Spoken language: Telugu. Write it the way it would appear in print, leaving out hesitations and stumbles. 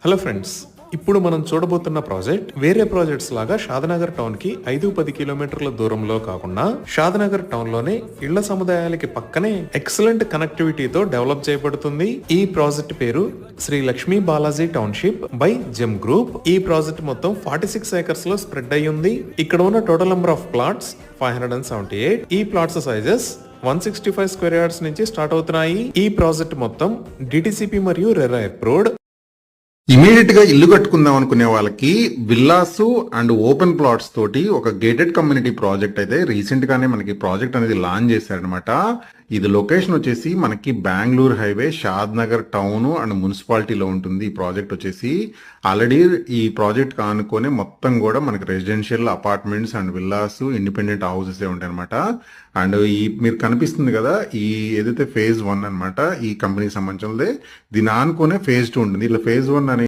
హలో ఫ్రెండ్స్, ఇప్పుడు మనం చూడబోతున్న ప్రాజెక్ట్ వేరే ప్రాజెక్ట్స్ లాగా షాదనగర్ టౌన్ కి 5-10 కిలోమీటర్ల దూరంలో కాకుండా షాదనగర్ టౌన్ లోనే ఇళ్ల సముదాయాలకి పక్కనే ఎక్సలెంట్ కనెక్టివిటీతో డెవలప్ చేయబడుతుంది. ఈ ప్రాజెక్ట్ పేరు Shri Lakshmi Balaji township by Gem group. ఈ ప్రాజెక్ట్ మొత్తం 46 ఏకర్స్ లో స్ప్రెడ్ అయ్యి ఉంది. ఇక్కడ ఉన్న టోటల్ నెంబర్ ఆఫ్ ప్లాట్స్ 578. ఈ ప్లాట్స్ సైజెస్ 165 స్క్వేర్ యార్డ్స్ నుంచి స్టార్ట్ అవుతున్నాయి. ఈ ప్రాజెక్ట్ మొత్తం డిటిసిపి మరియు రెరా అప్రూవ్డ్. ఇమీడియట్ గా ఇల్లు కట్టుకుందాం అనుకునే వాళ్ళకి విల్లాస్ అండ్ ఓపెన్ ప్లాట్స్ తోటి ఒక గేటెడ్ కమ్యూనిటీ ప్రాజెక్ట్ అయితే రీసెంట్ గానే మనకి ప్రాజెక్ట్ అనేది లాంచ్ చేశారనమాట. ఇది లొకేషన్ వచ్చేసి మనకి Bengaluru highway Shad Nagar town and మున్సిపాలిటీలో ఉంటుంది. ఈ ప్రాజెక్ట్ వచ్చేసి ఆల్రెడీ ఈ ప్రాజెక్ట్ కానుకొని మొత్తం కూడా మనకి residential apartments and villas independent houses ఉంటాయి అనమాట. అండ్ ఈ మీరు కనిపిస్తుంది కదా, ఈ ఏదైతే ఫేజ్ 1 అనమాట, ఈ కంపెనీకి సంబంధించినది. దీని ఆనుకునే ఫేజ్ 2 ఉంటుంది. ఇలా ఫేజ్ 1 అనే